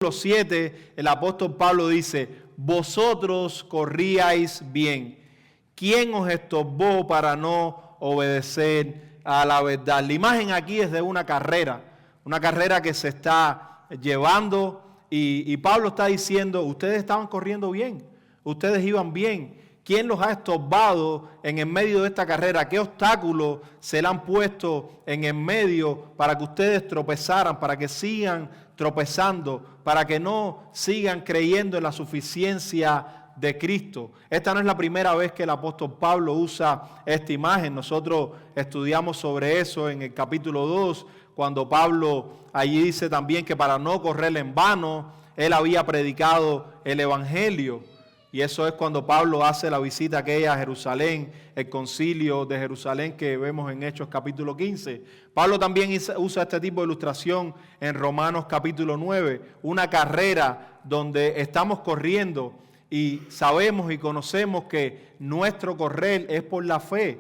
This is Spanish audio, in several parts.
7, el apóstol Pablo dice: vosotros corríais bien. ¿Quién os estorbó para no obedecer a la verdad? La imagen aquí es de una carrera que se está llevando y Pablo está diciendo: ustedes estaban corriendo bien, ustedes iban bien. ¿Quién los ha estorbado en el medio de esta carrera? ¿Qué obstáculos se le han puesto en el medio para que ustedes tropezaran, para que sigan tropezando, para que no sigan creyendo en la suficiencia de Cristo? Esta no es la primera vez que el apóstol Pablo usa esta imagen. Nosotros estudiamos sobre eso en el capítulo 2, cuando Pablo allí dice también que para no correr en vano, él había predicado el evangelio. Y eso es cuando Pablo hace la visita aquella a Jerusalén, el concilio de Jerusalén que vemos en Hechos capítulo 15. Pablo también usa este tipo de ilustración en Romanos capítulo 9, una carrera donde estamos corriendo y sabemos y conocemos que nuestro correr es por la fe,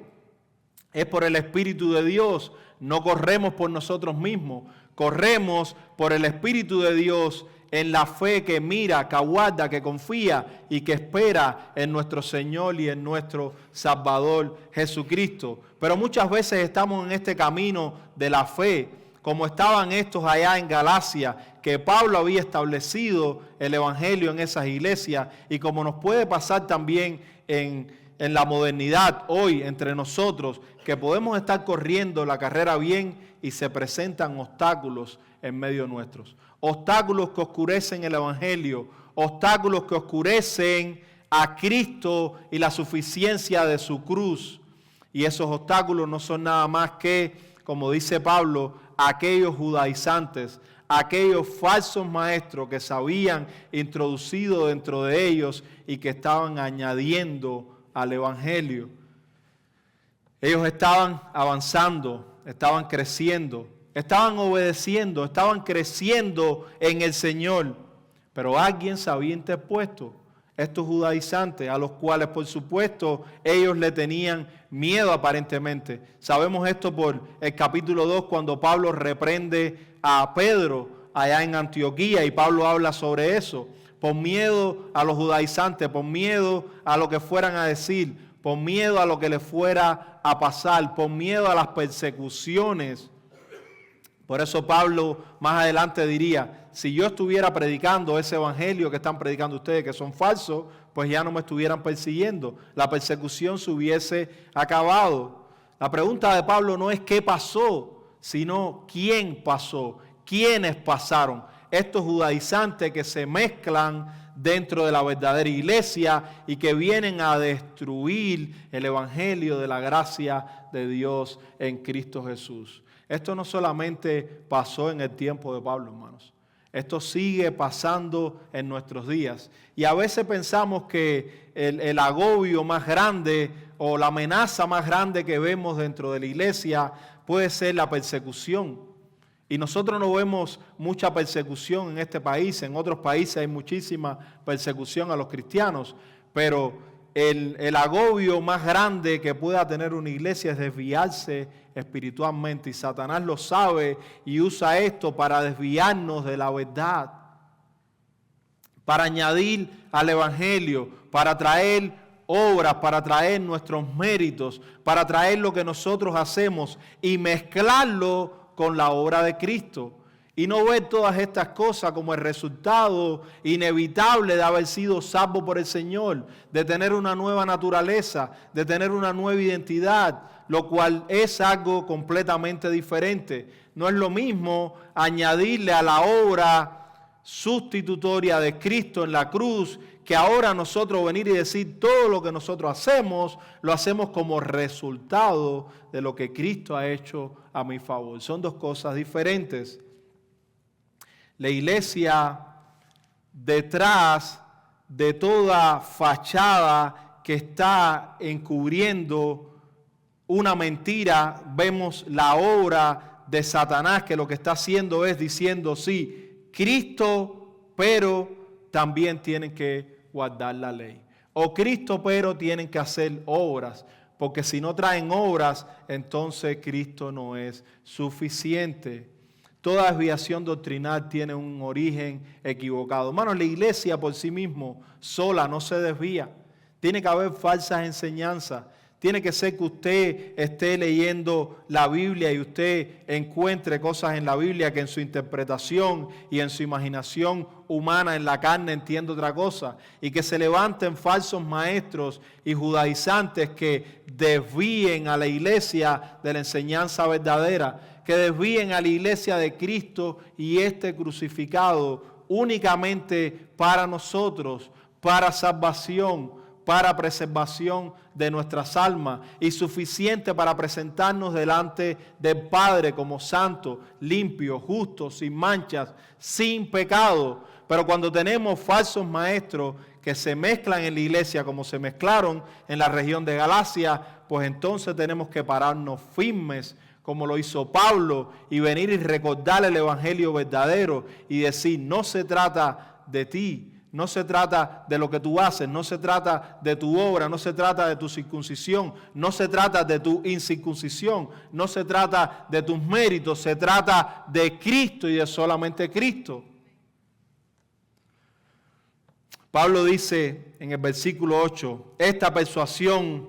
es por el Espíritu de Dios. No corremos por nosotros mismos, corremos por el Espíritu de Dios, en la fe que mira, que aguarda, que confía y que espera en nuestro Señor y en nuestro Salvador Jesucristo. Pero muchas veces estamos en este camino de la fe, como estaban estos allá en Galacia, que Pablo había establecido el evangelio en esas iglesias, y como nos puede pasar también en la modernidad hoy entre nosotros, que podemos estar corriendo la carrera bien y se presentan obstáculos en medio nuestros. Obstáculos que oscurecen el evangelio, obstáculos que oscurecen a Cristo y la suficiencia de su cruz. Y esos obstáculos no son nada más que, como dice Pablo, aquellos judaizantes, aquellos falsos maestros que se habían introducido dentro de ellos y que estaban añadiendo al evangelio. Ellos estaban avanzando, estaban creciendo, estaban obedeciendo, estaban creciendo en el Señor, pero alguien se había interpuesto, estos judaizantes, a los cuales por supuesto ellos le tenían miedo aparentemente. Sabemos esto por el capítulo 2, cuando Pablo reprende a Pedro allá en Antioquía, y Pablo habla sobre eso, por miedo a los judaizantes, por miedo a lo que fueran a decir, por miedo a lo que les fuera a pasar, por miedo a las persecuciones. Por eso Pablo más adelante diría: si yo estuviera predicando ese evangelio que están predicando ustedes, que son falsos, pues ya no me estuvieran persiguiendo. La persecución se hubiese acabado. La pregunta de Pablo no es qué pasó, sino quién pasó, quiénes pasaron. Estos judaizantes que se mezclan dentro de la verdadera iglesia y que vienen a destruir el evangelio de la gracia de Dios en Cristo Jesús. Esto no solamente pasó en el tiempo de Pablo, hermanos. Esto sigue pasando en nuestros días. Y a veces pensamos que el agobio más grande o la amenaza más grande que vemos dentro de la iglesia puede ser la persecución. Y nosotros no vemos mucha persecución en este país. En otros países hay muchísima persecución a los cristianos. Pero el agobio más grande que pueda tener una iglesia es desviarse espiritualmente. Y Satanás lo sabe y usa esto para desviarnos de la verdad, para añadir al evangelio, para traer obras, para traer nuestros méritos, para traer lo que nosotros hacemos y mezclarlo con la obra de Cristo. Y no ver todas estas cosas como el resultado inevitable de haber sido salvo por el Señor, de tener una nueva naturaleza, de tener una nueva identidad, lo cual es algo completamente diferente. No es lo mismo añadirle a la obra sustitutoria de Cristo en la cruz, que ahora nosotros venir y decir todo lo que nosotros hacemos, lo hacemos como resultado de lo que Cristo ha hecho a mi favor. Son dos cosas diferentes. La iglesia, detrás de toda fachada que está encubriendo una mentira, vemos la obra de Satanás, que lo que está haciendo es diciendo: sí, Cristo, pero también tienen que guardar la ley. O Cristo, pero tienen que hacer obras, porque si no traen obras, entonces Cristo no es suficiente. Toda desviación doctrinal tiene un origen equivocado. Hermanos, la iglesia por sí mismo sola no se desvía. Tiene que haber falsas enseñanzas. Tiene que ser que usted esté leyendo la Biblia y usted encuentre cosas en la Biblia que en su interpretación y en su imaginación humana, en la carne, entiende otra cosa. Y que se levanten falsos maestros y judaizantes que desvíen a la iglesia de la enseñanza verdadera, que desvíen a la iglesia de Cristo y este crucificado únicamente para nosotros, para salvación, para preservación de nuestras almas y suficiente para presentarnos delante del Padre como santo, limpio, justo, sin manchas, sin pecado. Pero cuando tenemos falsos maestros que se mezclan en la iglesia como se mezclaron en la región de Galacia, pues entonces tenemos que pararnos firmes como lo hizo Pablo y venir y recordar el evangelio verdadero y decir, no se trata de ti, no se trata de lo que tú haces, no se trata de tu obra, no se trata de tu circuncisión, no se trata de tu incircuncisión, no se trata de tus méritos, se trata de Cristo y de solamente Cristo. Pablo dice en el versículo 8, esta persuasión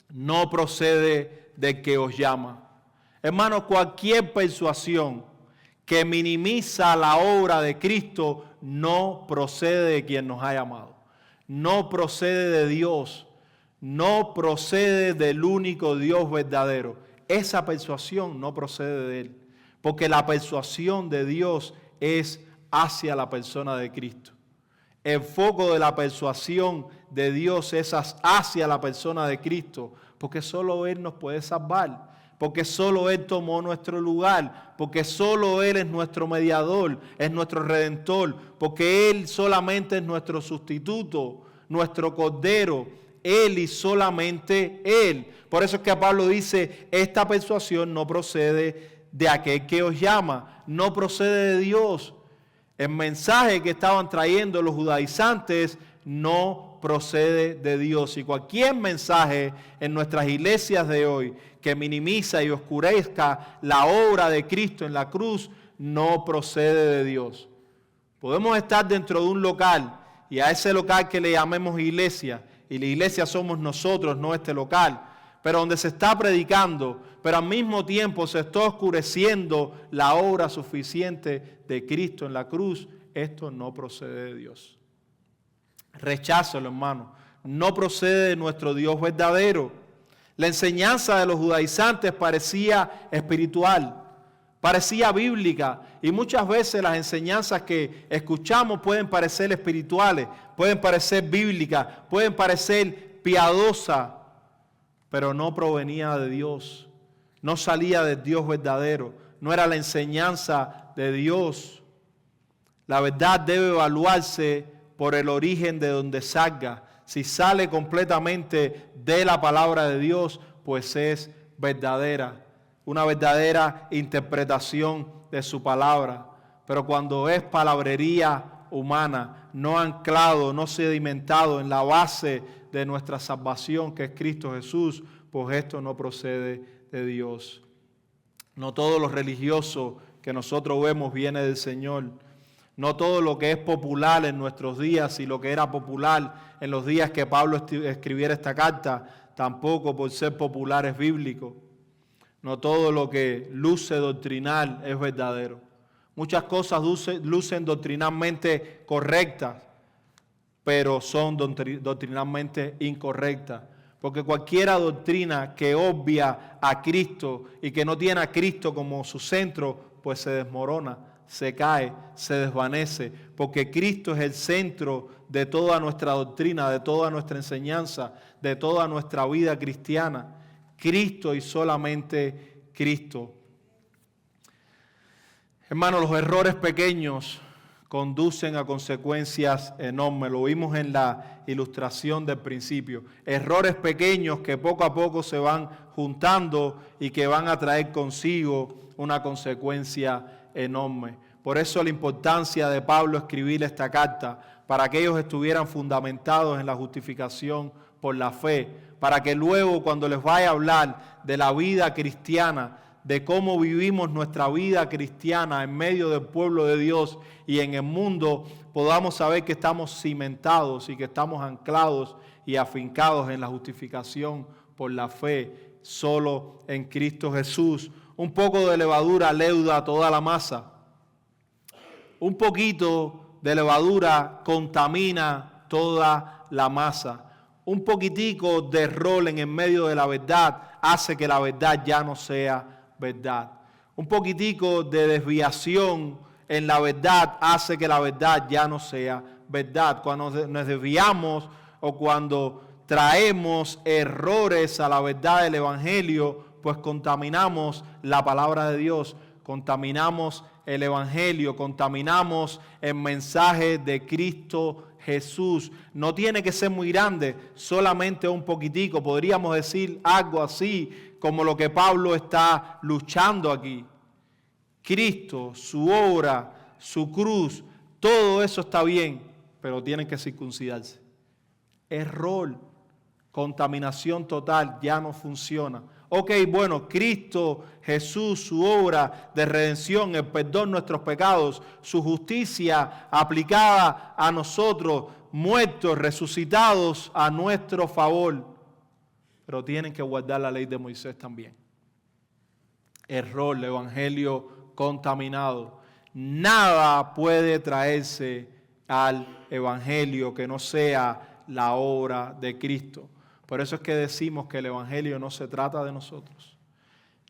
no procede del que os llama. Hermanos, cualquier persuasión que minimiza la obra de Cristo no procede de quien nos ha llamado, no procede de Dios, no procede del único Dios verdadero. Esa persuasión no procede de Él, porque la persuasión de Dios es hacia la persona de Cristo. El foco de la persuasión de Dios es hacia la persona de Cristo, porque solo Él nos puede salvar. Porque solo Él tomó nuestro lugar, porque solo Él es nuestro mediador, es nuestro redentor, porque Él solamente es nuestro sustituto, nuestro cordero, Él y solamente Él. Por eso es que Pablo dice, esta persuasión no procede de aquel que os llama, no procede de Dios. El mensaje que estaban trayendo los judaizantes no procede de Dios. Y cualquier mensaje en nuestras iglesias de hoy que minimiza y oscurezca la obra de Cristo en la cruz, no procede de Dios. Podemos estar dentro de un local y a ese local que le llamemos iglesia, y la iglesia somos nosotros, no este local, pero donde se está predicando, pero al mismo tiempo se está oscureciendo la obra suficiente de Cristo en la cruz, esto no procede de Dios. Recházalo, hermano. No procede de nuestro Dios verdadero. La enseñanza de los judaizantes parecía espiritual, parecía bíblica, y muchas veces las enseñanzas que escuchamos pueden parecer espirituales, pueden parecer bíblicas, pueden parecer piadosas, pero no provenía de Dios, no salía del Dios verdadero, no era la enseñanza de Dios. La verdad debe evaluarse por el origen de donde salga. Si sale completamente de la palabra de Dios, pues es verdadera, una verdadera interpretación de su palabra. Pero cuando es palabrería humana, no anclado, no sedimentado en la base de nuestra salvación, que es Cristo Jesús, pues esto no procede de Dios. No todo lo religioso que nosotros vemos viene del Señor. No todo lo que es popular en nuestros días y lo que era popular en los días que Pablo escribiera esta carta, tampoco por ser popular es bíblico. No todo lo que luce doctrinal es verdadero. Muchas cosas lucen doctrinalmente correctas, pero son doctrinalmente incorrectas. Porque cualquiera doctrina que obvia a Cristo y que no tiene a Cristo como su centro, pues se desmorona, se cae, se desvanece, porque Cristo es el centro de toda nuestra doctrina, de toda nuestra enseñanza, de toda nuestra vida cristiana. Cristo y solamente Cristo. Hermanos, los errores pequeños conducen a consecuencias enormes. Lo vimos en la ilustración del principio. Errores pequeños que poco a poco se van juntando y que van a traer consigo una consecuencia enorme. Por eso la importancia de Pablo escribir esta carta, para que ellos estuvieran fundamentados en la justificación por la fe, para que luego cuando les vaya a hablar de la vida cristiana, de cómo vivimos nuestra vida cristiana en medio del pueblo de Dios y en el mundo, podamos saber que estamos cimentados y que estamos anclados y afincados en la justificación por la fe solo en Cristo Jesús. Un poco de levadura leuda toda la masa. Un poquito de levadura contamina toda la masa. Un poquitico de error en el medio de la verdad hace que la verdad ya no sea verdad. Un poquitico de desviación en la verdad hace que la verdad ya no sea verdad. Cuando nos desviamos o cuando traemos errores a la verdad del Evangelio, pues contaminamos la palabra de Dios, contaminamos el Evangelio, contaminamos el mensaje de Cristo Jesús. No tiene que ser muy grande, solamente un poquitico. Podríamos decir algo así como lo que Pablo está luchando aquí. Cristo, su obra, su cruz, todo eso está bien, pero tienen que circuncidarse. Error, contaminación total, ya no funciona. Ok, bueno, Cristo, Jesús, su obra de redención, el perdón de nuestros pecados, su justicia aplicada a nosotros, muertos, resucitados a nuestro favor. Pero tienen que guardar la ley de Moisés también. Error, el evangelio contaminado. Nada puede traerse al evangelio que no sea la obra de Cristo. Por eso es que decimos que el evangelio no se trata de nosotros.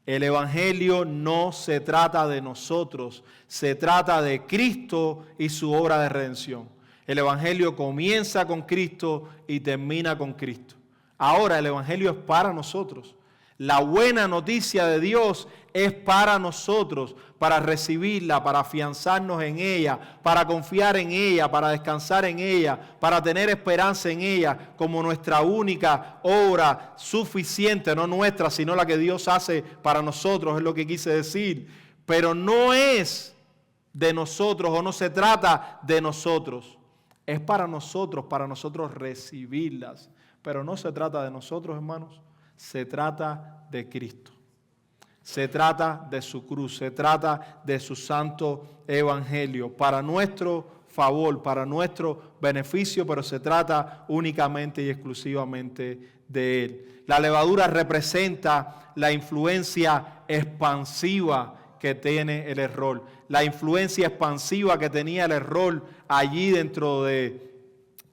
El evangelio no se trata de nosotros, se trata de Cristo y su obra de redención. El evangelio comienza con Cristo y termina con Cristo. Ahora el evangelio es para nosotros. La buena noticia de Dios es para nosotros, para recibirla, para afianzarnos en ella, para confiar en ella, para descansar en ella, para tener esperanza en ella como nuestra única obra suficiente, no nuestra, sino la que Dios hace para nosotros, es lo que quise decir. Pero no es de nosotros o no se trata de nosotros, es para nosotros recibirlas. Pero no se trata de nosotros, hermanos, se trata de Cristo. Se trata de su cruz, se trata de su santo evangelio, para nuestro favor, para nuestro beneficio, pero se trata únicamente y exclusivamente de Él. La levadura representa la influencia expansiva que tiene el error, la influencia expansiva que tenía el error allí dentro de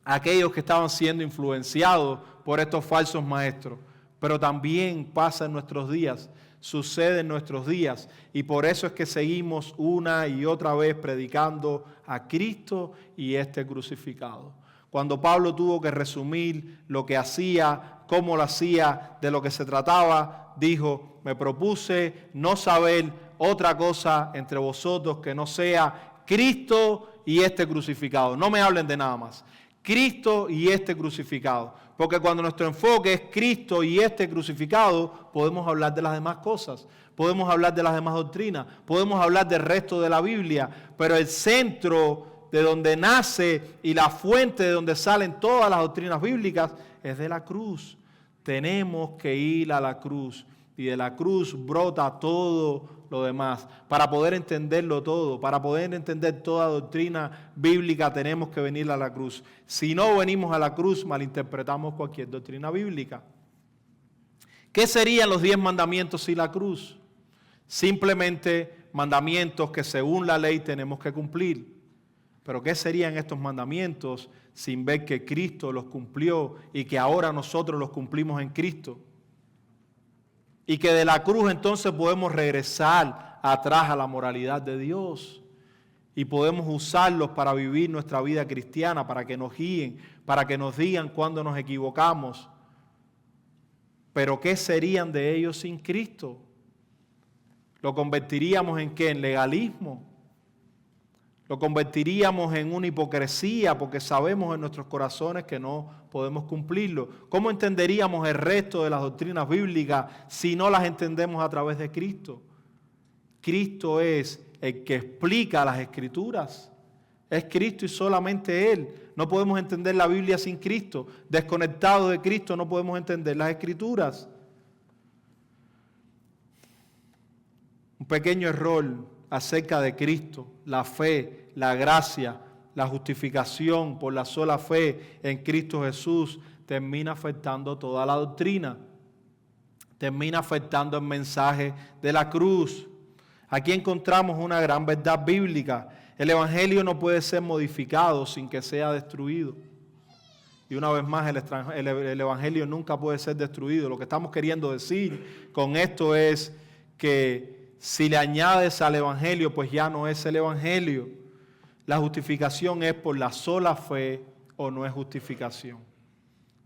aquellos que estaban siendo influenciados por estos falsos maestros. Pero también pasa en nuestros días, sucede en nuestros días, y por eso es que seguimos una y otra vez predicando a Cristo y este crucificado. Cuando Pablo tuvo que resumir lo que hacía, cómo lo hacía, de lo que se trataba, dijo: me propuse no saber otra cosa entre vosotros que no sea Cristo y este crucificado. No me hablen de nada más. Cristo y este crucificado. Porque cuando nuestro enfoque es Cristo y este crucificado, podemos hablar de las demás cosas, podemos hablar de las demás doctrinas, podemos hablar del resto de la Biblia, pero el centro de donde nace y la fuente de donde salen todas las doctrinas bíblicas es de la cruz. Tenemos que ir a la cruz y de la cruz brota todo lo demás. Para poder entenderlo todo, para poder entender toda doctrina bíblica, tenemos que venir a la cruz. Si no venimos a la cruz, malinterpretamos cualquier doctrina bíblica. ¿Qué serían los 10 mandamientos sin la cruz? Simplemente mandamientos que según la ley tenemos que cumplir. Pero ¿qué serían estos mandamientos sin ver que Cristo los cumplió y que ahora nosotros los cumplimos en Cristo? Y que de la cruz entonces podemos regresar atrás a la moralidad de Dios y podemos usarlos para vivir nuestra vida cristiana, para que nos guíen, para que nos digan cuando nos equivocamos. Pero ¿qué serían de ellos sin Cristo? ¿Lo convertiríamos en qué? ¿En legalismo? ¿Lo convertiríamos en una hipocresía porque sabemos en nuestros corazones que no podemos cumplirlo? ¿Cómo entenderíamos el resto de las doctrinas bíblicas si no las entendemos a través de Cristo? Cristo es el que explica las Escrituras. Es Cristo y solamente Él. No podemos entender la Biblia sin Cristo. Desconectados de Cristo no podemos entender las Escrituras. Un pequeño error acerca de Cristo, la fe, la gracia, la justificación por la sola fe en Cristo Jesús termina afectando toda la doctrina, termina afectando el mensaje de la cruz. Aquí encontramos una gran verdad bíblica. El Evangelio no puede ser modificado sin que sea destruido. Y una vez más, el Evangelio nunca puede ser destruido. Lo que estamos queriendo decir con esto es que si le añades al Evangelio, pues ya no es el Evangelio. La justificación es por la sola fe o no es justificación.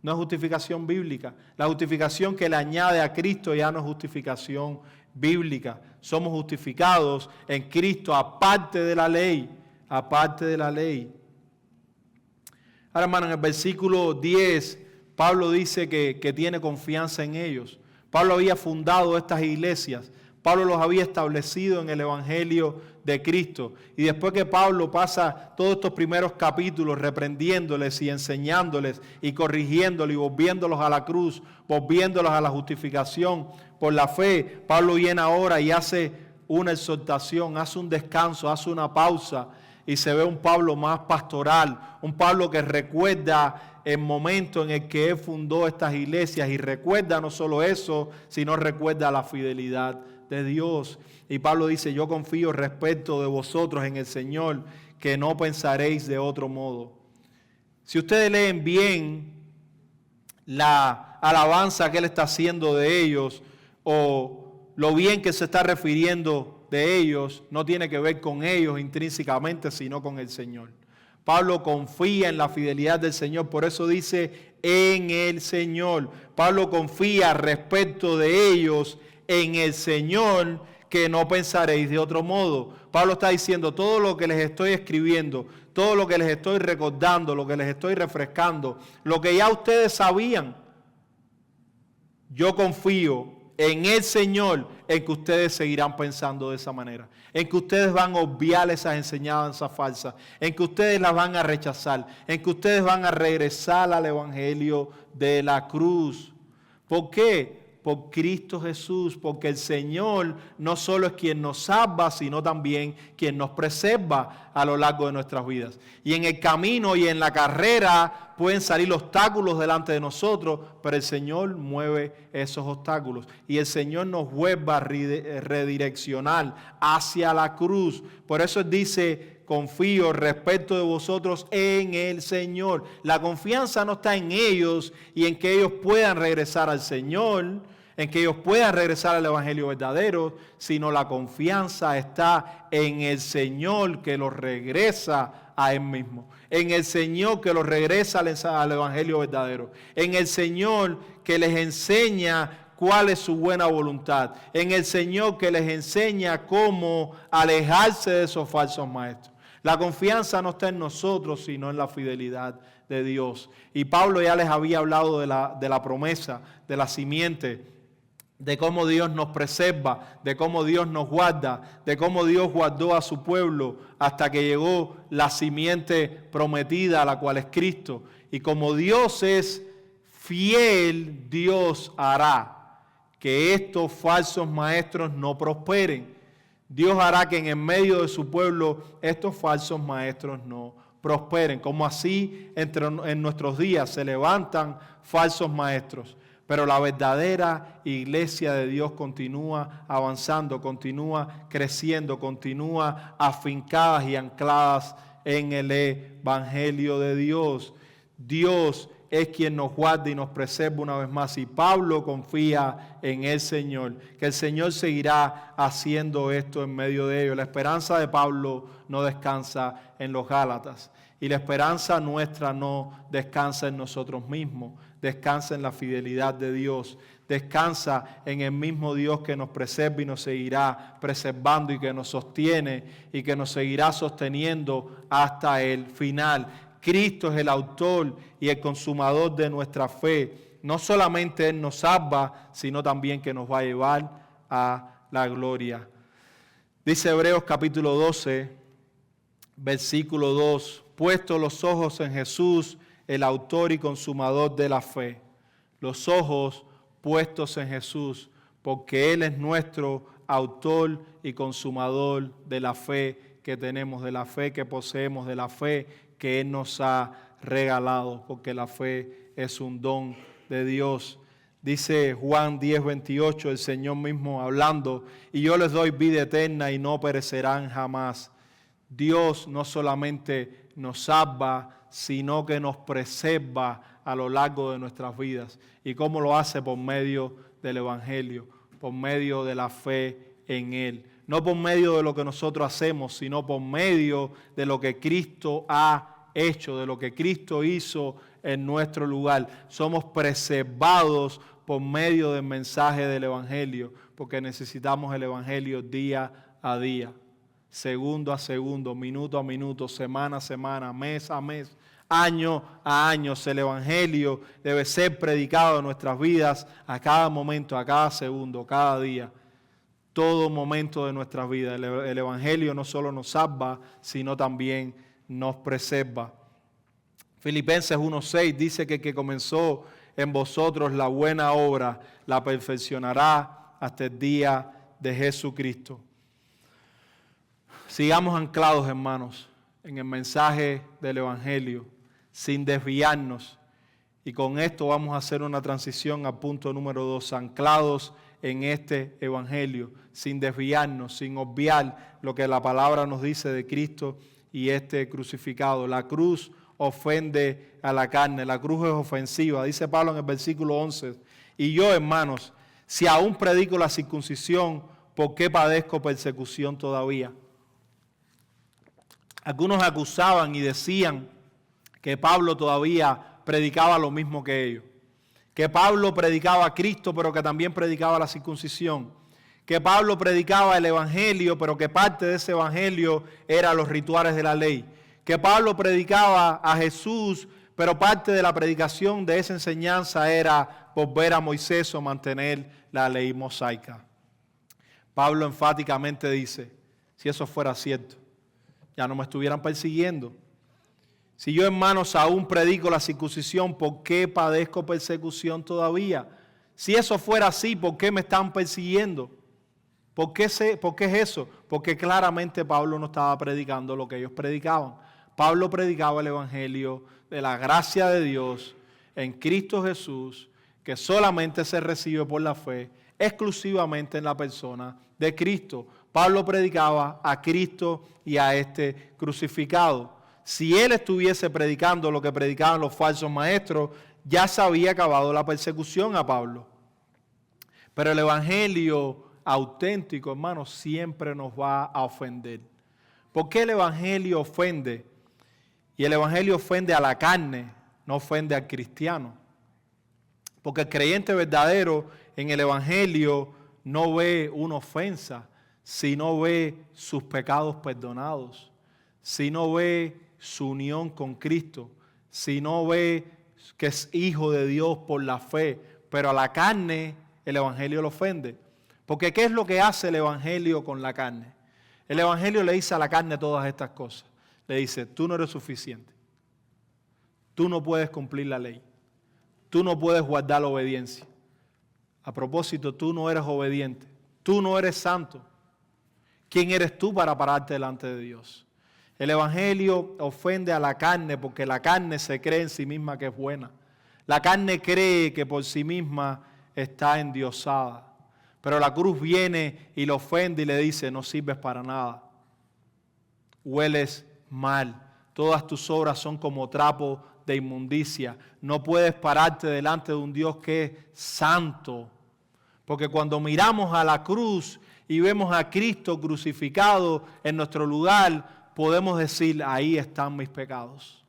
No es justificación bíblica. La justificación que le añade a Cristo ya no es justificación bíblica. Somos justificados en Cristo aparte de la ley. Aparte de la ley. Ahora, hermano, en el versículo 10, Pablo dice que tiene confianza en ellos. Pablo había fundado estas iglesias. Pablo los había establecido en el Evangelio de Cristo. Y después que Pablo pasa todos estos primeros capítulos reprendiéndoles y enseñándoles y corrigiéndoles y volviéndolos a la cruz, volviéndolos a la justificación por la fe, Pablo viene ahora y hace una exhortación, hace un descanso, hace una pausa y se ve un Pablo más pastoral, un Pablo que recuerda el momento en el que él fundó estas iglesias y recuerda no solo eso, sino recuerda la fidelidad de Dios. Y Pablo dice: yo confío respecto de vosotros en el Señor, que no pensaréis de otro modo. Si ustedes leen bien la alabanza que él está haciendo de ellos, o lo bien que se está refiriendo de ellos, no tiene que ver con ellos intrínsecamente, sino con el Señor. Pablo confía en la fidelidad del Señor, por eso dice en el Señor. Pablo confía respecto de ellos en el Señor, que no pensaréis de otro modo. Pablo está diciendo: todo lo que les estoy escribiendo, todo lo que les estoy recordando, lo que les estoy refrescando, lo que ya ustedes sabían, yo confío en el Señor, en que ustedes seguirán pensando de esa manera, en que ustedes van a obviar esas enseñanzas falsas, en que ustedes las van a rechazar, en que ustedes van a regresar al Evangelio de la cruz. ¿Por qué? Por Cristo Jesús, porque el Señor no solo es quien nos salva, sino también quien nos preserva a lo largo de nuestras vidas. Y en el camino y en la carrera pueden salir obstáculos delante de nosotros, pero el Señor mueve esos obstáculos. Y el Señor nos vuelve a redireccionar hacia la cruz. Por eso Él dice: confío respecto de vosotros en el Señor. La confianza no está en ellos y en que ellos puedan regresar al Señor, en que ellos puedan regresar al Evangelio verdadero, sino la confianza está en el Señor, que los regresa a Él mismo, en el Señor que los regresa al Evangelio verdadero, en el Señor que les enseña cuál es su buena voluntad, en el Señor que les enseña cómo alejarse de esos falsos maestros. La confianza no está en nosotros, sino en la fidelidad de Dios. Y Pablo ya les había hablado de la promesa, de la simiente, de cómo Dios nos preserva, de cómo Dios nos guarda, de cómo Dios guardó a su pueblo hasta que llegó la simiente prometida, la cual es Cristo. Y como Dios es fiel, Dios hará que estos falsos maestros no prosperen. Dios hará que en medio de su pueblo estos falsos maestros no prosperen. Como así en nuestros días se levantan falsos maestros. Pero la verdadera iglesia de Dios continúa avanzando, continúa creciendo, continúa afincadas y ancladas en el Evangelio de Dios. Dios es quien nos guarda y nos preserva una vez más. Y Pablo confía en el Señor, que el Señor seguirá haciendo esto en medio de ellos. La esperanza de Pablo no descansa en los Gálatas. Y la esperanza nuestra no descansa en nosotros mismos. Descansa en la fidelidad de Dios. Descansa en el mismo Dios que nos preserva y nos seguirá preservando y que nos sostiene y que nos seguirá sosteniendo hasta el final. Cristo es el autor y el consumador de nuestra fe. No solamente Él nos salva, sino también que nos va a llevar a la gloria. Dice Hebreos capítulo 12, versículo 2. Puestos los ojos en Jesús, el autor y consumador de la fe. Los ojos puestos en Jesús, porque Él es nuestro autor y consumador de la fe que tenemos, de la fe que poseemos, de la fe que Él nos ha regalado, porque la fe es un don de Dios. Dice Juan 10:28, el Señor mismo hablando, y yo les doy vida eterna y no perecerán jamás. Dios no solamente nos salva, sino que nos preserva a lo largo de nuestras vidas. ¿Y cómo lo hace? Por medio del Evangelio, por medio de la fe en Él. No por medio de lo que nosotros hacemos, sino por medio de lo que Cristo ha hecho, de lo que Cristo hizo en nuestro lugar. Somos preservados por medio del mensaje del Evangelio, porque necesitamos el Evangelio día a día, segundo a segundo, minuto a minuto, semana a semana, mes a mes, año a año. El Evangelio debe ser predicado en nuestras vidas a cada momento, a cada segundo, cada día, todo momento de nuestras vidas. El Evangelio no solo nos salva, sino también nos preserva. Filipenses 1:6 dice que el que comenzó en vosotros la buena obra la perfeccionará hasta el día de Jesucristo. Sigamos anclados, hermanos, en el mensaje del Evangelio, sin desviarnos. Y con esto vamos a hacer una transición al punto número 2, anclados en este Evangelio, sin desviarnos, sin obviar lo que la palabra nos dice de Cristo y este crucificado. La cruz ofende a la carne, la cruz es ofensiva. Dice Pablo en el versículo 11, y yo, hermanos, si aún predico la circuncisión, ¿por qué padezco persecución todavía? Algunos acusaban y decían que Pablo todavía predicaba lo mismo que ellos, que Pablo predicaba a Cristo, pero que también predicaba la circuncisión, que Pablo predicaba el Evangelio, pero que parte de ese Evangelio eran los rituales de la ley, que Pablo predicaba a Jesús, pero parte de la predicación de esa enseñanza era volver a Moisés o mantener la ley mosaica. Pablo enfáticamente dice, si eso fuera cierto, ya no me estuvieran persiguiendo. Si yo, hermanos, aún predico la circuncisión, ¿por qué padezco persecución todavía? Si eso fuera así, ¿por qué me están persiguiendo? ¿Por qué es eso? Porque claramente Pablo no estaba predicando lo que ellos predicaban. Pablo predicaba el Evangelio de la gracia de Dios en Cristo Jesús, que solamente se recibe por la fe, exclusivamente en la persona de Cristo. Pablo predicaba a Cristo y a este crucificado. Si él estuviese predicando lo que predicaban los falsos maestros, ya se había acabado la persecución a Pablo. Pero el Evangelio auténtico, hermanos, siempre nos va a ofender. ¿Por qué el Evangelio ofende? Y el Evangelio ofende a la carne, no ofende al cristiano. Porque el creyente verdadero en el Evangelio no ve una ofensa, sino ve sus pecados perdonados, sino ve su unión con Cristo, sino ve que es hijo de Dios por la fe. Pero a la carne el Evangelio lo ofende. Porque ¿qué es lo que hace el Evangelio con la carne? El Evangelio le dice a la carne todas estas cosas. Le dice, tú no eres suficiente. Tú no puedes cumplir la ley. Tú no puedes guardar la obediencia. A propósito, tú no eres obediente. Tú no eres santo. ¿Quién eres tú para pararte delante de Dios? El Evangelio ofende a la carne porque la carne se cree en sí misma que es buena. La carne cree que por sí misma está endiosada. Pero la cruz viene y lo ofende y le dice, no sirves para nada. Hueles mal. Todas tus obras son como trapo de inmundicia. No puedes pararte delante de un Dios que es santo. Porque cuando miramos a la cruz y vemos a Cristo crucificado en nuestro lugar, podemos decir, ahí están mis pecados.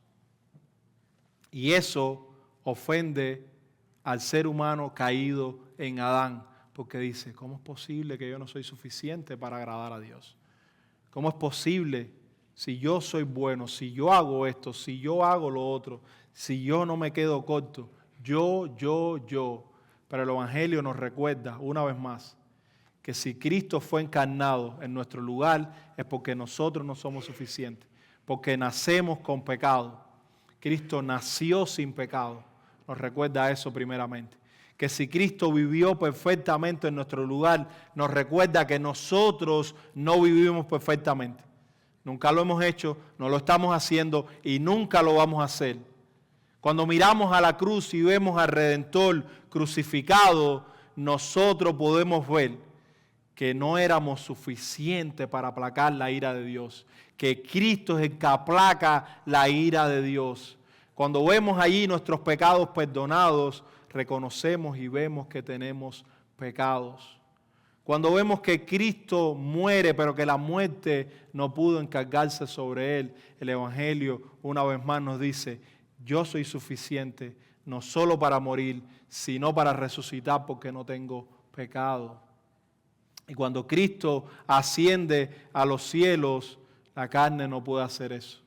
Y eso ofende al ser humano caído en Adán. Porque dice, ¿cómo es posible que yo no soy suficiente para agradar a Dios? ¿Cómo es posible si yo soy bueno, si yo hago esto, si yo hago lo otro, si yo no me quedo corto? Yo. Pero el Evangelio nos recuerda una vez más que si Cristo fue encarnado en nuestro lugar es porque nosotros no somos suficientes, porque nacemos con pecado. Cristo nació sin pecado. Nos recuerda eso primeramente. Que si Cristo vivió perfectamente en nuestro lugar, nos recuerda que nosotros no vivimos perfectamente. Nunca lo hemos hecho, no lo estamos haciendo y nunca lo vamos a hacer. Cuando miramos a la cruz y vemos al Redentor crucificado, nosotros podemos ver que no éramos suficientes para aplacar la ira de Dios, que Cristo es el que aplaca la ira de Dios. Cuando vemos allí nuestros pecados perdonados, reconocemos y vemos que tenemos pecados. Cuando vemos que Cristo muere, pero que la muerte no pudo encargarse sobre Él, el Evangelio una vez más nos dice, yo soy suficiente, no solo para morir, sino para resucitar porque no tengo pecado. Y cuando Cristo asciende a los cielos, la carne no puede hacer eso.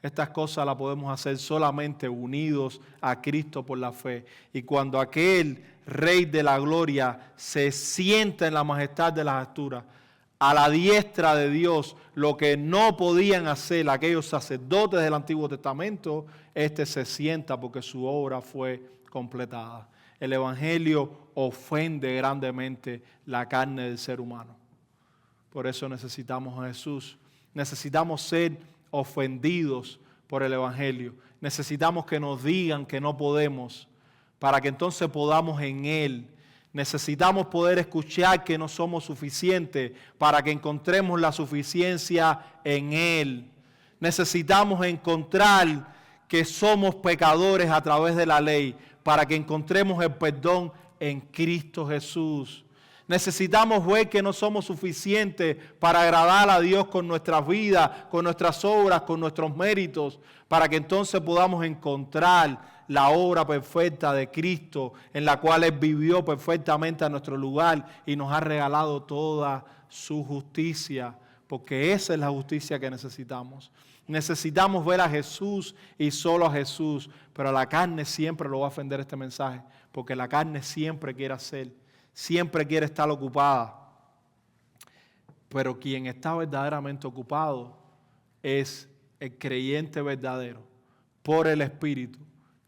Estas cosas las podemos hacer solamente unidos a Cristo por la fe. Y cuando aquel Rey de la gloria se sienta en la majestad de las alturas, a la diestra de Dios, lo que no podían hacer aquellos sacerdotes del Antiguo Testamento, este se sienta porque su obra fue completada. El Evangelio ofende grandemente la carne del ser humano. Por eso necesitamos a Jesús. Necesitamos ser ofendidos por el Evangelio. Necesitamos que nos digan que no podemos, para que entonces podamos en Él. Necesitamos poder escuchar que no somos suficientes, para que encontremos la suficiencia en Él. Necesitamos encontrar que somos pecadores a través de la ley, para que encontremos el perdón en Cristo Jesús. Necesitamos ver que no somos suficientes para agradar a Dios con nuestras vidas, con nuestras obras, con nuestros méritos, para que entonces podamos encontrar la obra perfecta de Cristo, en la cual Él vivió perfectamente a nuestro lugar y nos ha regalado toda su justicia, porque esa es la justicia que necesitamos. Necesitamos ver a Jesús y solo a Jesús, pero la carne siempre lo va a ofender este mensaje, porque la carne siempre quiere hacer, siempre quiere estar ocupada. Pero quien está verdaderamente ocupado es el creyente verdadero, por el Espíritu,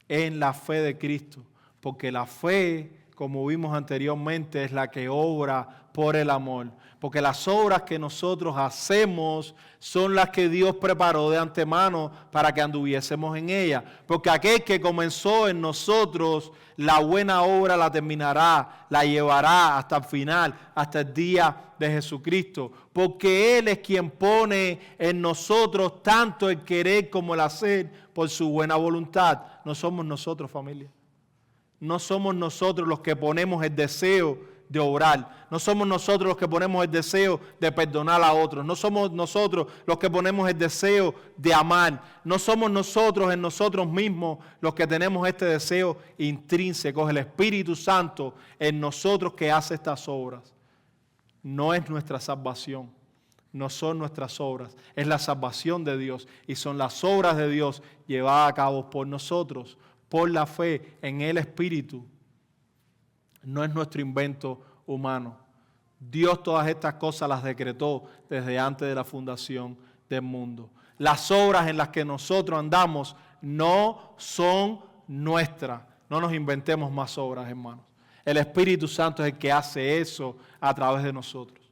en la fe de Cristo, porque la fe, como vimos anteriormente, es la que obra por el amor. Porque las obras que nosotros hacemos son las que Dios preparó de antemano para que anduviésemos en ellas. Porque aquel que comenzó en nosotros la buena obra la terminará, la llevará hasta el final, hasta el día de Jesucristo. Porque Él es quien pone en nosotros tanto el querer como el hacer por su buena voluntad. No somos nosotros, familia. No somos nosotros los que ponemos el deseo de obrar. No somos nosotros los que ponemos el deseo de perdonar a otros. No somos nosotros los que ponemos el deseo de amar. No somos nosotros en nosotros mismos los que tenemos este deseo intrínseco. Es el Espíritu Santo en nosotros que hace estas obras. No es nuestra salvación. No son nuestras obras. Es la salvación de Dios. Y son las obras de Dios llevadas a cabo por nosotros, por la fe en el Espíritu. No es nuestro invento humano. Dios todas estas cosas las decretó desde antes de la fundación del mundo. Las obras en las que nosotros andamos no son nuestras. No nos inventemos más obras, hermanos. El Espíritu Santo es el que hace eso a través de nosotros.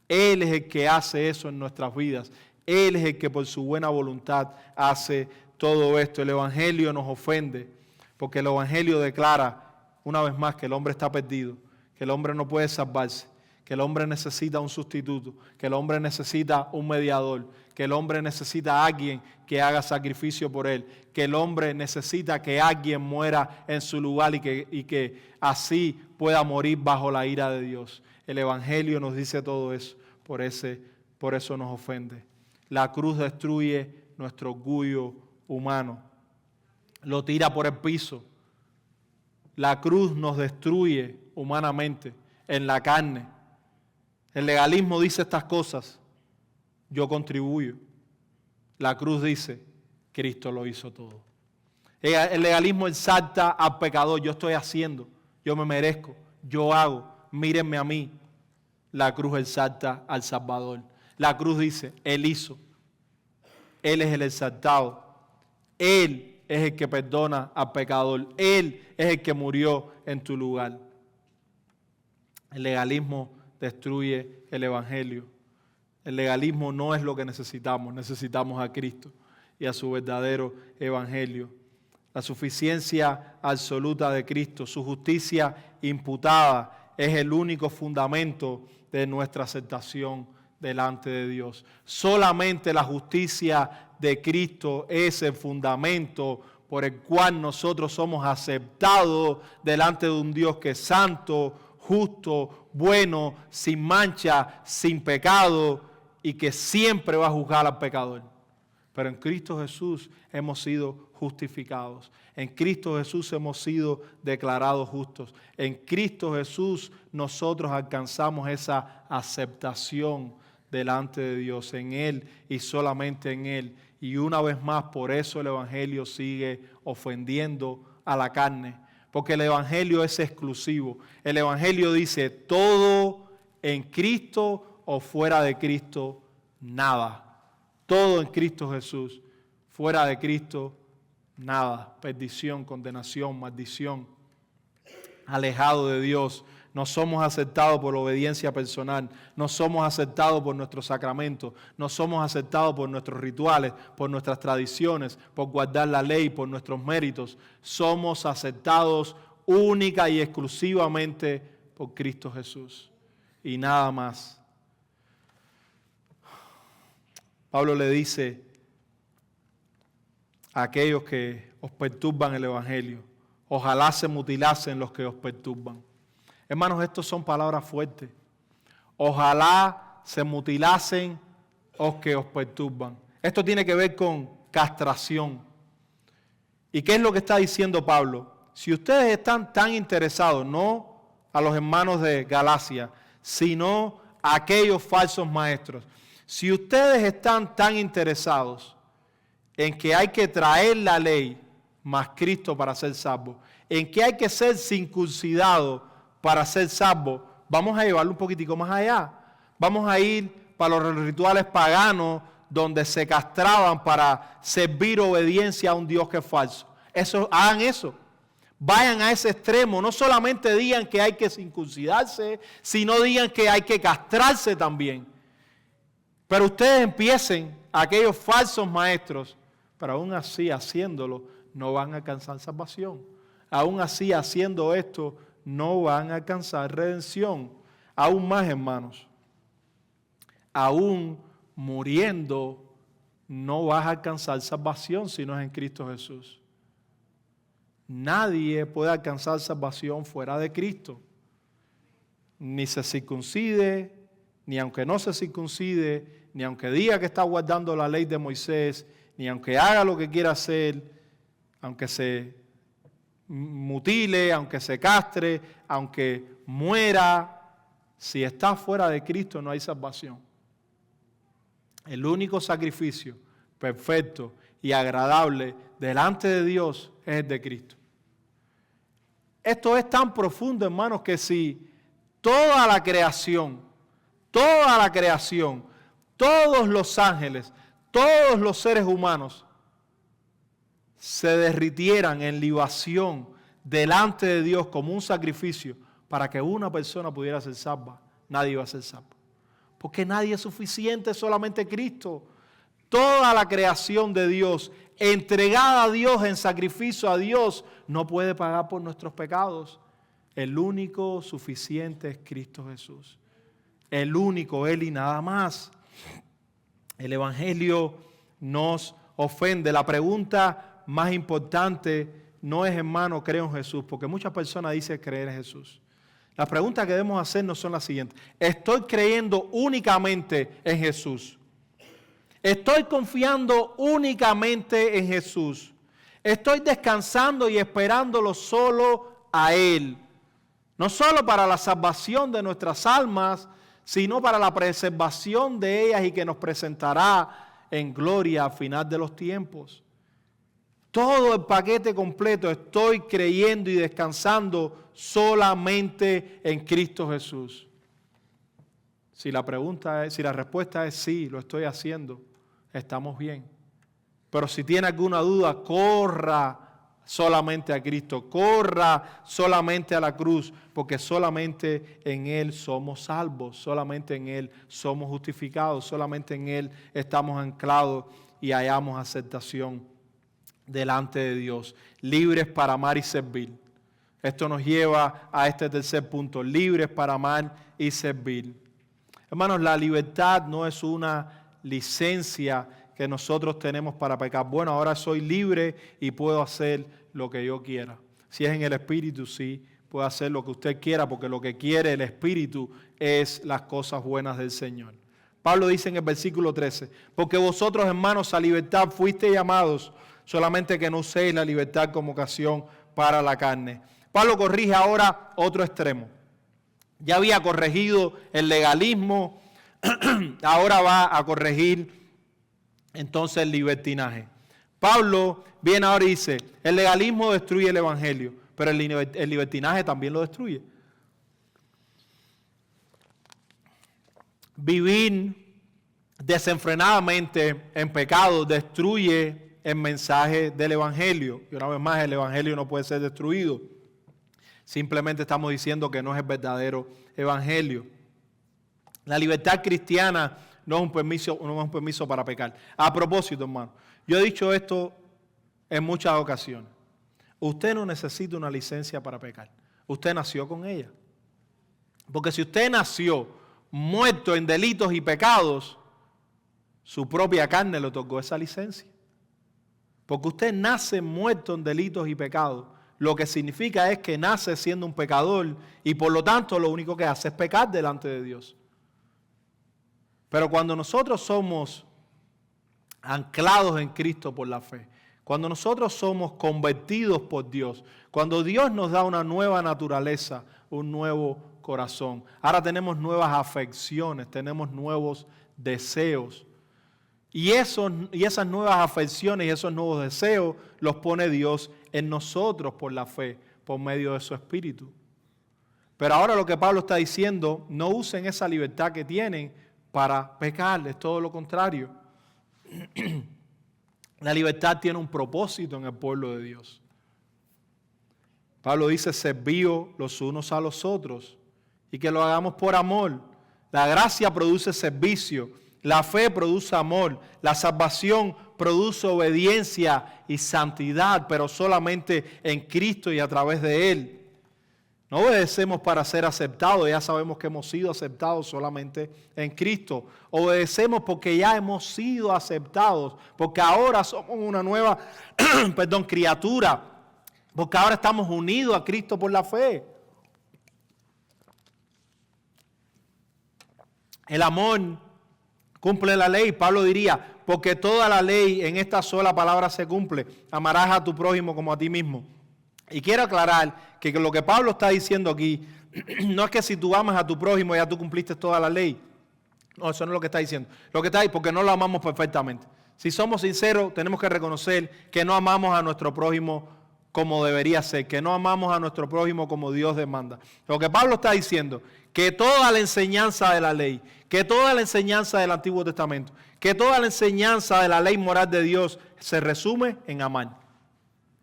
Él es el que hace eso en nuestras vidas. Él es el que por su buena voluntad hace todo esto. El Evangelio nos ofende porque el Evangelio declara una vez más que el hombre está perdido, que el hombre no puede salvarse, que el hombre necesita un sustituto, que el hombre necesita un mediador, que el hombre necesita a alguien que haga sacrificio por él, que el hombre necesita que alguien muera en su lugar y que así pueda morir bajo la ira de Dios. El Evangelio nos dice todo eso, por eso nos ofende. La cruz destruye nuestro orgullo humano, lo tira por el piso. La cruz nos destruye humanamente, en la carne. El legalismo dice estas cosas, yo contribuyo. La cruz dice, Cristo lo hizo todo. El legalismo exalta al pecador, yo estoy haciendo, yo me merezco, yo hago, mírenme a mí. La cruz exalta al Salvador. La cruz dice, Él hizo. Él es el exaltado. Él es el que perdona al pecador. Él es el que murió en tu lugar. El legalismo destruye el evangelio. El legalismo no es lo que necesitamos. Necesitamos a Cristo y a su verdadero evangelio. La suficiencia absoluta de Cristo, su justicia imputada, es el único fundamento de nuestra aceptación delante de Dios. Solamente la justicia de Cristo es el fundamento por el cual nosotros somos aceptados delante de un Dios que es santo, justo, bueno, sin mancha, sin pecado y que siempre va a juzgar al pecador. Pero en Cristo Jesús hemos sido justificados. En Cristo Jesús hemos sido declarados justos. En Cristo Jesús nosotros alcanzamos esa aceptación delante de Dios, en Él y solamente en Él. Y una vez más, por eso el Evangelio sigue ofendiendo a la carne, porque el Evangelio es exclusivo. El Evangelio dice todo en Cristo o fuera de Cristo, nada. Todo en Cristo Jesús, fuera de Cristo, nada. Perdición, condenación, maldición, alejado de Dios. No somos aceptados por la obediencia personal, no somos aceptados por nuestros sacramentos, no somos aceptados por nuestros rituales, por nuestras tradiciones, por guardar la ley, por nuestros méritos. Somos aceptados única y exclusivamente por Cristo Jesús y nada más. Pablo le dice a aquellos que os perturban el Evangelio, ojalá se mutilasen los que os perturban. Hermanos, estos son palabras fuertes. Ojalá se mutilasen los que os perturban. Esto tiene que ver con castración. ¿Y qué es lo que está diciendo Pablo? Si ustedes están tan interesados, no a los hermanos de Galacia, sino a aquellos falsos maestros. Si ustedes están tan interesados en que hay que traer la ley más Cristo para ser salvo, en que hay que ser circuncidado para ser salvo, vamos a llevarlo un poquitico más allá. Vamos a ir para los rituales paganos donde se castraban para servir obediencia a un Dios que es falso. Hagan eso. Vayan a ese extremo. No solamente digan que hay que circuncidarse, sino digan que hay que castrarse también. Pero ustedes empiecen, aquellos falsos maestros, pero aún así haciéndolo no van a alcanzar salvación. Aún así haciendo esto no van a alcanzar redención. Aún más, hermanos, aún muriendo no vas a alcanzar salvación si no es en Cristo Jesús. Nadie puede alcanzar salvación fuera de Cristo. Ni se circuncide, ni aunque no se circuncide, ni aunque diga que está guardando la ley de Moisés, ni aunque haga lo que quiera hacer, aunque se mutile, aunque se castre, aunque muera, si está fuera de Cristo no hay salvación. El único sacrificio perfecto y agradable delante de Dios es el de Cristo. Esto es tan profundo, hermanos, que si toda la creación, todos los ángeles, todos los seres humanos se derritieran en libación delante de Dios como un sacrificio para que una persona pudiera ser salva, nadie iba a ser salvo. Porque nadie es suficiente, solamente Cristo. Toda la creación de Dios, entregada a Dios en sacrificio a Dios, no puede pagar por nuestros pecados. El único suficiente es Cristo Jesús. El único, Él y nada más. El Evangelio nos ofende. La pregunta más importante no es, hermano, creo en Jesús, porque muchas personas dicen creer en Jesús. Las preguntas que debemos hacernos son las siguientes. ¿Estoy creyendo únicamente en Jesús? ¿Estoy confiando únicamente en Jesús? ¿Estoy descansando y esperándolo solo a Él? No solo para la salvación de nuestras almas, sino para la preservación de ellas y que nos presentará en gloria al final de los tiempos. Todo el paquete completo, estoy creyendo y descansando solamente en Cristo Jesús. Si la respuesta es sí, lo estoy haciendo, estamos bien. Pero si tiene alguna duda, corra solamente a Cristo, corra solamente a la cruz, porque solamente en Él somos salvos, solamente en Él somos justificados, solamente en Él estamos anclados y hallamos aceptación delante de Dios, libres para amar y servir. Esto nos lleva a este tercer punto, libres para amar y servir. Hermanos, la libertad no es una licencia que nosotros tenemos para pecar. Bueno, ahora soy libre y puedo hacer lo que yo quiera. Si es en el Espíritu, sí, puede hacer lo que usted quiera, porque lo que quiere el Espíritu es las cosas buenas del Señor. Pablo dice en el versículo 13, porque vosotros, hermanos, a libertad fuisteis llamados, solamente que no uséis la libertad como ocasión para la carne. Pablo corrige ahora otro extremo. Ya había corregido el legalismo, ahora va a corregir entonces el libertinaje. Pablo viene ahora y dice, el legalismo destruye el evangelio, pero el libertinaje también lo destruye. Vivir desenfrenadamente en pecado destruye el mensaje del evangelio. Y una vez más, el evangelio no puede ser destruido. Simplemente estamos diciendo que no es el verdadero evangelio. La libertad cristiana no es un permiso para pecar. A propósito, hermano, yo he dicho esto en muchas ocasiones. Usted no necesita una licencia para pecar. Usted nació con ella. Porque si usted nació muerto en delitos y pecados, su propia carne le otorgó esa licencia. Porque usted nace muerto en delitos y pecados. Lo que significa es que nace siendo un pecador y por lo tanto lo único que hace es pecar delante de Dios. Pero cuando nosotros somos anclados en Cristo por la fe, cuando nosotros somos convertidos por Dios, cuando Dios nos da una nueva naturaleza, un nuevo corazón, ahora tenemos nuevas afecciones, tenemos nuevos deseos. Y esas nuevas afecciones y esos nuevos deseos los pone Dios en nosotros por la fe, por medio de su Espíritu. Pero ahora lo que Pablo está diciendo, no usen esa libertad que tienen para pecar, es todo lo contrario. La libertad tiene un propósito en el pueblo de Dios. Pablo dice, servíos los unos a los otros y que lo hagamos por amor. La gracia produce servicio, la fe produce amor, la salvación produce obediencia y santidad, pero solamente en Cristo y a través de Él. No obedecemos para ser aceptados, ya sabemos que hemos sido aceptados solamente en Cristo. Obedecemos porque ya hemos sido aceptados, porque ahora somos una nueva criatura, porque ahora estamos unidos a Cristo por la fe. El amor cumple la ley. Pablo diría, porque toda la ley en esta sola palabra se cumple. Amarás a tu prójimo como a ti mismo. Y quiero aclarar que lo que Pablo está diciendo aquí, no es que si tú amas a tu prójimo ya tú cumpliste toda la ley. No, eso no es lo que está diciendo. Lo que está ahí, porque no lo amamos perfectamente. Si somos sinceros, tenemos que reconocer que no amamos a nuestro prójimo como debería ser, que no amamos a nuestro prójimo como Dios demanda. Lo que Pablo está diciendo, que toda la enseñanza de la ley, que toda la enseñanza del Antiguo Testamento, que toda la enseñanza de la ley moral de Dios se resume en amar.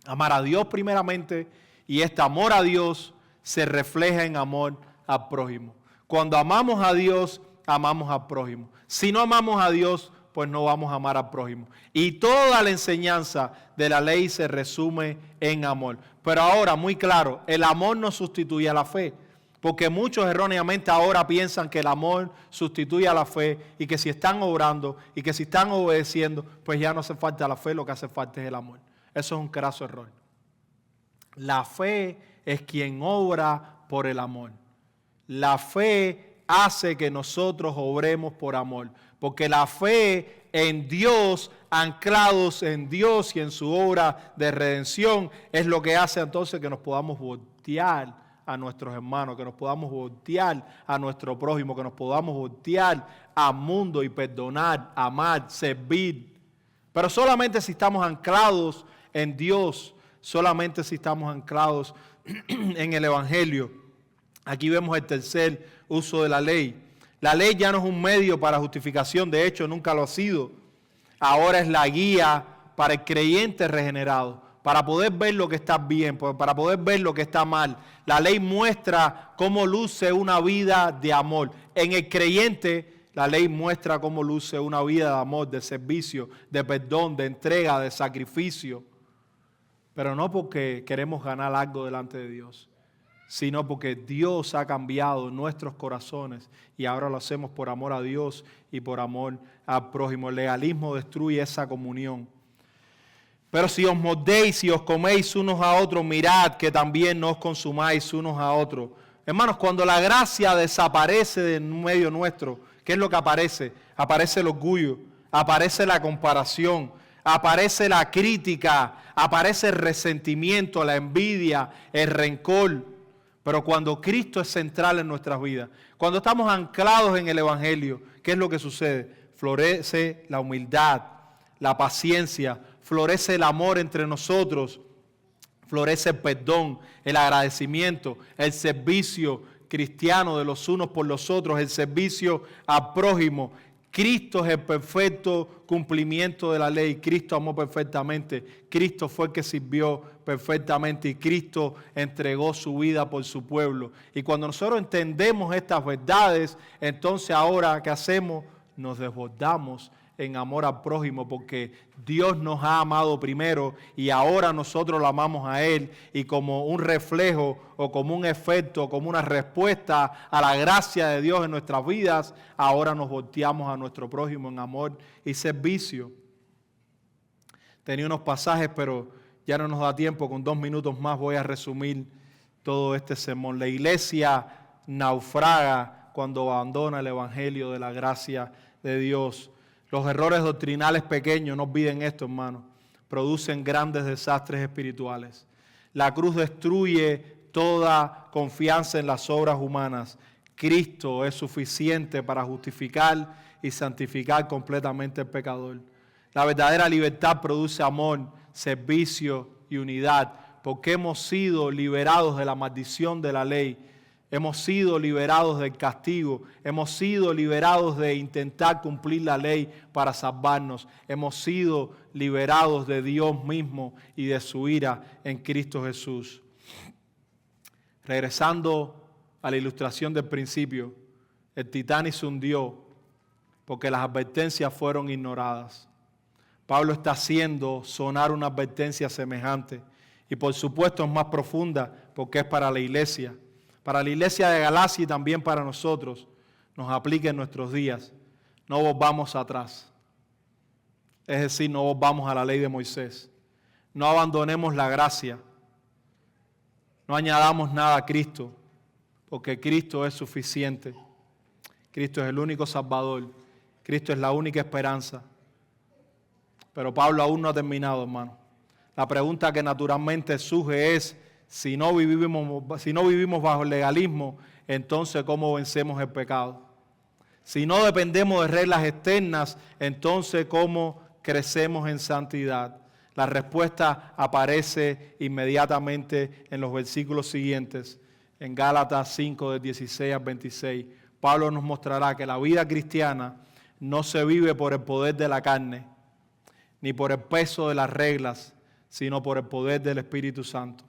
Amar a Dios primeramente, y este amor a Dios se refleja en amor al prójimo. Cuando amamos a Dios, amamos al prójimo. Si no amamos a Dios, pues no vamos a amar al prójimo. Y toda la enseñanza de la ley se resume en amor. Pero ahora, muy claro, el amor no sustituye a la fe. Porque muchos erróneamente ahora piensan que el amor sustituye a la fe y que si están obrando y que si están obedeciendo, pues ya no hace falta la fe, lo que hace falta es el amor. Eso es un craso error. La fe es quien obra por el amor. La fe hace que nosotros obremos por amor. Porque la fe en Dios, anclados en Dios y en su obra de redención, es lo que hace entonces que nos podamos voltear a nuestros hermanos, que nos podamos voltear a nuestro prójimo, que nos podamos voltear al mundo y perdonar, amar, servir. Pero solamente si estamos anclados en Dios, solamente si estamos anclados en el Evangelio. Aquí vemos el tercer uso de la ley. La ley ya no es un medio para justificación, de hecho nunca lo ha sido. Ahora es la guía para el creyente regenerado, para poder ver lo que está bien, para poder ver lo que está mal. La ley muestra cómo luce una vida de amor. En el creyente, la ley muestra cómo luce una vida de amor, de servicio, de perdón, de entrega, de sacrificio. Pero no porque queremos ganar algo delante de Dios, sino porque Dios ha cambiado nuestros corazones y ahora lo hacemos por amor a Dios y por amor al prójimo. El legalismo destruye esa comunión. Pero si os mordéis y os coméis unos a otros, mirad que también no os consumáis unos a otros. Hermanos, cuando la gracia desaparece de medio nuestro, ¿qué es lo que aparece? Aparece el orgullo, aparece la comparación, aparece la crítica, aparece el resentimiento, la envidia, el rencor. Pero cuando Cristo es central en nuestras vidas, cuando estamos anclados en el Evangelio, ¿qué es lo que sucede? Florece la humildad, la paciencia, florece el amor entre nosotros, florece el perdón, el agradecimiento, el servicio cristiano de los unos por los otros, el servicio al prójimo. Cristo es el perfecto cumplimiento de la ley. Cristo amó perfectamente. Cristo fue el que sirvió perfectamente y Cristo entregó su vida por su pueblo. Y cuando nosotros entendemos estas verdades, entonces ahora, ¿qué hacemos? Nos desbordamos en amor al prójimo porque Dios nos ha amado primero y ahora nosotros lo amamos a Él, y como un reflejo o como un efecto, como una respuesta a la gracia de Dios en nuestras vidas, ahora nos volteamos a nuestro prójimo en amor y servicio. Tenía unos pasajes, pero ya no nos da tiempo. Con 2 minutos más voy a resumir todo este sermón. La iglesia naufraga cuando abandona el evangelio de la gracia de Dios. Los errores doctrinales pequeños, no olviden esto, hermanos, producen grandes desastres espirituales. La cruz destruye toda confianza en las obras humanas. Cristo es suficiente para justificar y santificar completamente al pecador. La verdadera libertad produce amor, servicio y unidad, porque hemos sido liberados de la maldición de la ley. Hemos sido liberados del castigo, hemos sido liberados de intentar cumplir la ley para salvarnos. Hemos sido liberados de Dios mismo y de su ira en Cristo Jesús. Regresando a la ilustración del principio, el Titanic se hundió porque las advertencias fueron ignoradas. Pablo está haciendo sonar una advertencia semejante y por supuesto es más profunda porque es para la iglesia de Galacia y también para nosotros. Nos aplica en nuestros días. No volvamos atrás. Es decir, no volvamos a la ley de Moisés. No abandonemos la gracia. No añadamos nada a Cristo, porque Cristo es suficiente. Cristo es el único Salvador. Cristo es la única esperanza. Pero Pablo aún no ha terminado, hermano. La pregunta que naturalmente surge es: si no vivimos bajo el legalismo, entonces ¿cómo vencemos el pecado? Si no dependemos de reglas externas, entonces ¿cómo crecemos en santidad? La respuesta aparece inmediatamente en los versículos siguientes, en Gálatas 5, del 16 al 26. Pablo nos mostrará que la vida cristiana no se vive por el poder de la carne, ni por el peso de las reglas, sino por el poder del Espíritu Santo.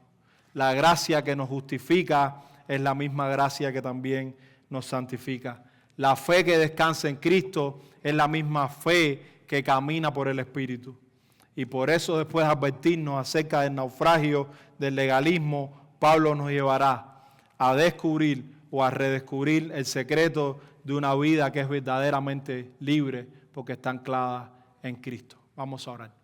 La gracia que nos justifica es la misma gracia que también nos santifica. La fe que descansa en Cristo es la misma fe que camina por el Espíritu. Y por eso, después de advertirnos acerca del naufragio del legalismo, Pablo nos llevará a descubrir o a redescubrir el secreto de una vida que es verdaderamente libre porque está anclada en Cristo. Vamos a orar.